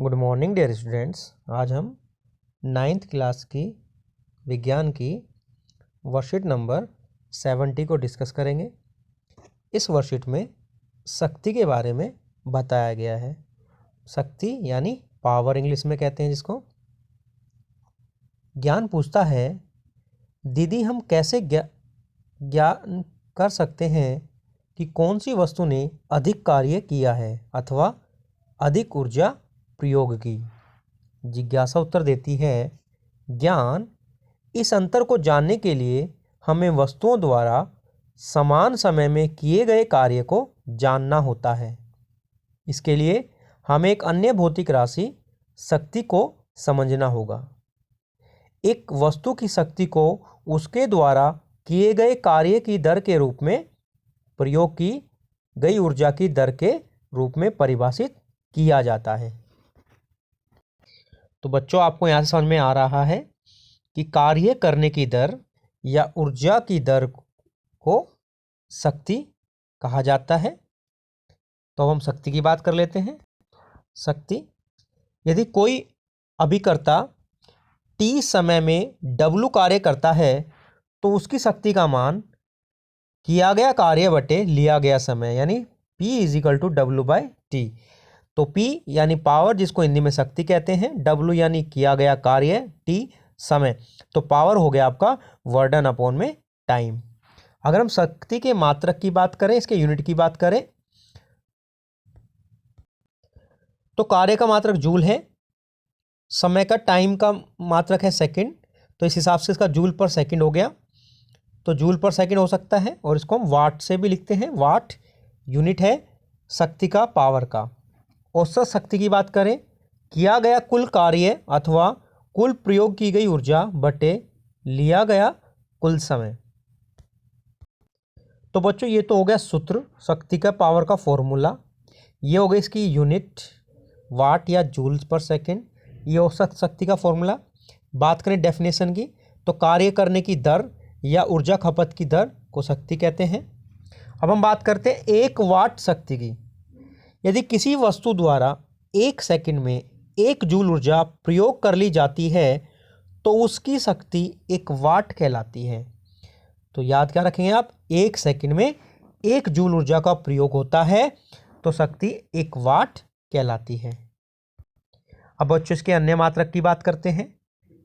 Good morning dear students. आज हम 9th class की विज्ञान की वर्कशीट नंबर 70 को डिस्कस करेंगे। इस वर्कशीट में शक्ति के बारे में बताया गया है। शक्ति यानी पावर इंग्लिश में कहते हैं जिसको। ज्ञान पूछता है, दीदी हम कैसे ज्ञान कर सकते हैं कि कौन सी वस्तु ने अधिक कार्य किया है अथवा अधिक ऊर्जा प्रयोग की। जिज्ञासा उत्तर देती है, ज्ञान इस अंतर को जानने के लिए हमें वस्तुओं द्वारा समान समय में किए गए कार्य को जानना होता है। इसके लिए हमें एक अन्य भौतिक राशि शक्ति को समझना होगा। एक वस्तु की शक्ति को उसके द्वारा किए गए कार्य की दर के रूप में प्रयोग की गई ऊर्जा की दर के रूप में परिभाषित किया जाता है। तो बच्चों, आपको यहाँ से समझ में आ रहा है कि कार्य करने की दर या ऊर्जा की दर को शक्ति कहा जाता है। तो अब हम शक्ति की बात कर लेते हैं। शक्ति, यदि कोई अभिकर्ता t समय में w कार्य करता है तो उसकी शक्ति का मान किया गया कार्य बटे लिया गया समय यानी P = W/T। तो P यानी पावर, जिसको हिंदी में शक्ति कहते हैं, W यानी किया गया कार्य, T समय, तो पावर हो गया आपका वर्डन अपॉन में टाइम। अगर हम शक्ति के मात्रक की बात करें, इसके यूनिट की बात करें, तो कार्य का मात्रक जूल है, समय का टाइम का मात्रक है सेकंड, तो इस हिसाब से इसका जूल पर सेकंड हो गया। तो जूल पर सेकंड हो सकता है और इसको हम वाट से भी लिखते हैं। वाट यूनिट है शक्ति का, पावर का। औसत शक्ति की बात करें, किया गया कुल कार्य अथवा कुल प्रयोग की गई ऊर्जा बटे लिया गया कुल समय। तो बच्चों, ये तो हो गया सूत्र, शक्ति का, पावर का फॉर्मूला। ये हो गई इसकी यूनिट, वाट या जूल्स पर सेकेंड। ये औसत शक्ति का फॉर्मूला। बात करें डेफिनेशन की, तो कार्य करने की दर या ऊर्जा खपत की दर को शक्ति कहते हैं। अब हम बात करते हैं 1 वाट शक्ति की। यदि किसी वस्तु द्वारा 1 सेकंड में 1 जूल ऊर्जा प्रयोग कर ली जाती है तो उसकी शक्ति 1 वाट कहलाती है। तो याद क्या रखेंगे आप, 1 सेकंड में 1 जूल ऊर्जा का प्रयोग होता है तो शक्ति 1 वाट कहलाती है। अब बच्चों, इसके अन्य मात्रक की बात करते हैं।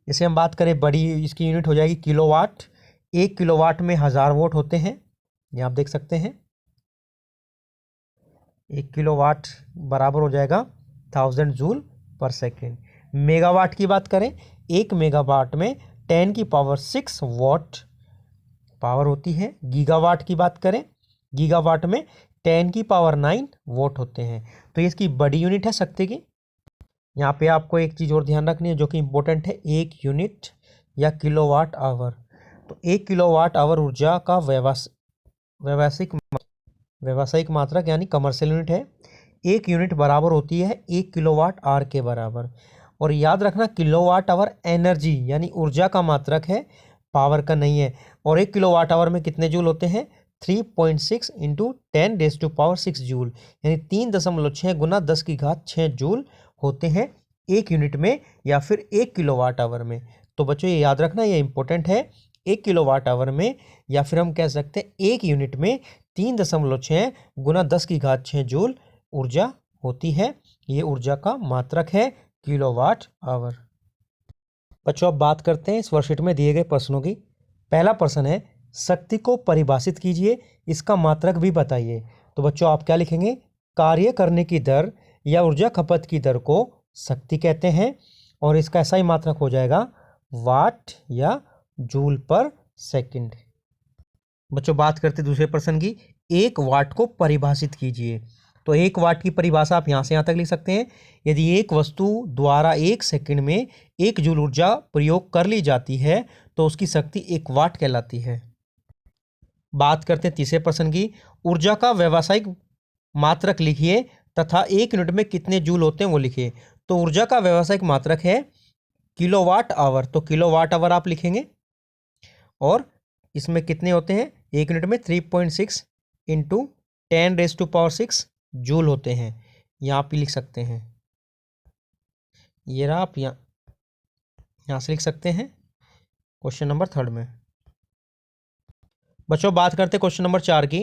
जैसे हम बात करें बड़ी, इसकी यूनिट हो जाएगी किलोवाट। 1 किलोवाट में 1000 वोट होते हैं, ये आप देख सकते हैं। 1 किलोवाट बराबर हो जाएगा 1000 जूल पर सेकेंड। मेगावाट की बात करें, 1 मेगावाट में 10⁶ वॉट पावर होती है। गीगावाट की बात करें, गीगावाट में 10⁹ वोट होते हैं। तो ये इसकी बड़ी यूनिट है शक्ति की। यहाँ पे आपको एक चीज़ और ध्यान रखनी है जो कि इम्पोर्टेंट है, 1 यूनिट या किलोवाट आवर। तो 1 किलोवाट आवर ऊर्जा का व्यावसायिक मात्रक यानी कमर्शियल यूनिट है। 1 यूनिट बराबर होती है 1 किलोवाट आवर के बराबर। और याद रखना, किलोवाट आवर एनर्जी यानी ऊर्जा का मात्रक है, पावर का नहीं है। और 1 किलोवाट आवर में कितने जूल होते हैं, 3.6 × 10⁶ जूल, यानी 3.6 × 10⁶ जूल होते हैं 1 यूनिट में या फिर 1 किलोवाट आवर में। तो बच्चों, ये याद रखना, ये इंपॉर्टेंट है। 1 किलोवाट आवर में या फिर हम कह सकते हैं 1 यूनिट में 3.6 × 10⁶ जूल ऊर्जा होती है। ये ऊर्जा का मात्रक है किलोवाट आवर। बच्चों, अब बात करते हैं इस वर्कशीट में दिए गए प्रश्नों की। पहला प्रश्न है, शक्ति को परिभाषित कीजिए, इसका मात्रक भी बताइए। तो बच्चों, आप क्या लिखेंगे, कार्य करने की दर या ऊर्जा खपत की दर को शक्ति कहते हैं और इसका ऐसा ही मात्रक हो जाएगा वाट या जूल पर सेकंड। बच्चों, बात करते दूसरे प्रश्न की, 1 वाट को परिभाषित कीजिए। तो 1 वाट की परिभाषा आप यहाँ से यहाँ तक लिख सकते हैं, यदि एक वस्तु द्वारा 1 सेकंड में 1 जूल ऊर्जा प्रयोग कर ली जाती है तो उसकी शक्ति 1 वाट कहलाती है। बात करते हैं तीसरे प्रश्न की, ऊर्जा का व्यावसायिक मात्रक लिखिए तथा 1 यूनिट में कितने जूल होते हैं वो लिखिए। तो ऊर्जा का व्यावसायिक मात्रक है किलोवाट आवर, तो किलोवाट आवर आप लिखेंगे और इसमें कितने होते हैं, 1 यूनिट में 3.6 × 10⁶ जूल होते हैं, यहाँ पे लिख सकते हैं। ये रहा, आप यहाँ से लिख सकते हैं क्वेश्चन नंबर 3 में। बच्चों बात करते हैं क्वेश्चन नंबर 4 की।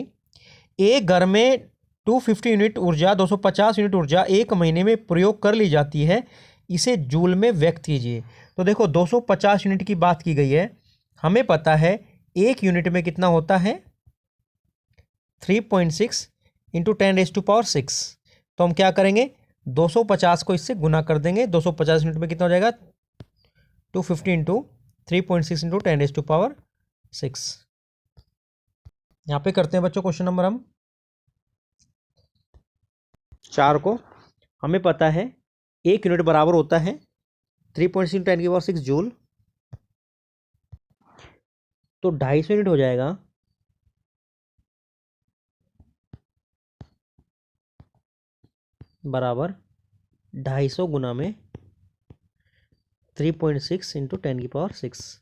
एक घर में 250 यूनिट ऊर्जा 250 यूनिट ऊर्जा एक महीने में प्रयोग कर ली जाती है, इसे जूल में व्यक्त कीजिए। तो देखो 250 यूनिट की बात की गई है, हमें पता है एक यूनिट में कितना होता है 3.6 इंटू 10⁻⁶। तो हम क्या करेंगे 250 को इससे गुना कर देंगे। 250 यूनिट में कितना हो जाएगा 250 इंटू 3.6 इंटू 10⁻⁶। यहाँ पे करते हैं बच्चों क्वेश्चन नंबर हम 4 को। हमें पता है एक यूनिट बराबर होता है 3.6 इंटू 10⁻⁶ जूल। तो 250 यूनिट हो जाएगा बराबर 250 गुना में 3.6 इंटू 10⁻⁶।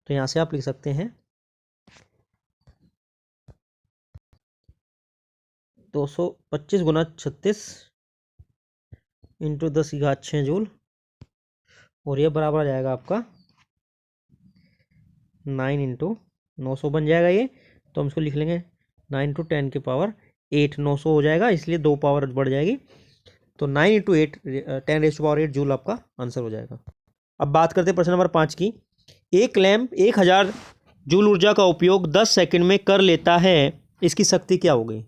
तो यहाँ से आप लिख सकते हैं 225 गुना 36 इंटू 10⁻⁶ जूल, और ये बराबर आ जाएगा आपका 9 इंटू 900 बन जाएगा ये। तो हम इसको लिख लेंगे 9 इंटू 10⁸ 900 हो जाएगा, इसलिए 2 पावर बढ़ जाएगी। तो 9 इंटू 8 10⁸ जूल आपका आंसर हो जाएगा। अब बात करते हैं प्रश्न नंबर 5 की। एक लैंप 1000 जूल ऊर्जा का उपयोग 10 सेकंड में कर लेता है, इसकी शक्ति क्या हो गई।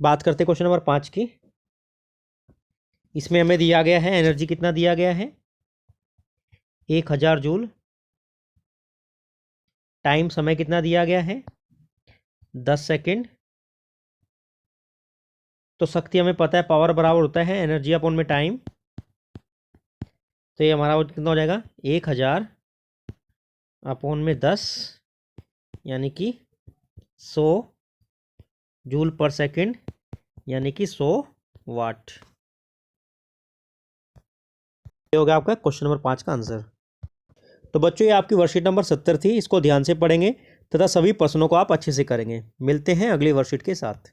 बात करते हैं क्वेश्चन नंबर 5 की। इसमें हमें दिया गया है एनर्जी कितना दिया गया है 1000 जूल, टाइम समय कितना दिया गया है 10 सेकंड। तो शक्ति हमें पता है पावर बराबर होता है एनर्जी अपॉन में टाइम। तो ये हमारा कितना हो जाएगा 1000 अपॉन में 10 यानी कि 100 जूल पर सेकंड यानी कि 100 वाट। ये हो गया आपका क्वेश्चन नंबर 5 का आंसर। तो बच्चों ये आपकी वर्कशीट नंबर 70 थी, इसको ध्यान से पढ़ेंगे तथा सभी प्रश्नों को आप अच्छे से करेंगे। मिलते हैं अगली वर्कशीट के साथ।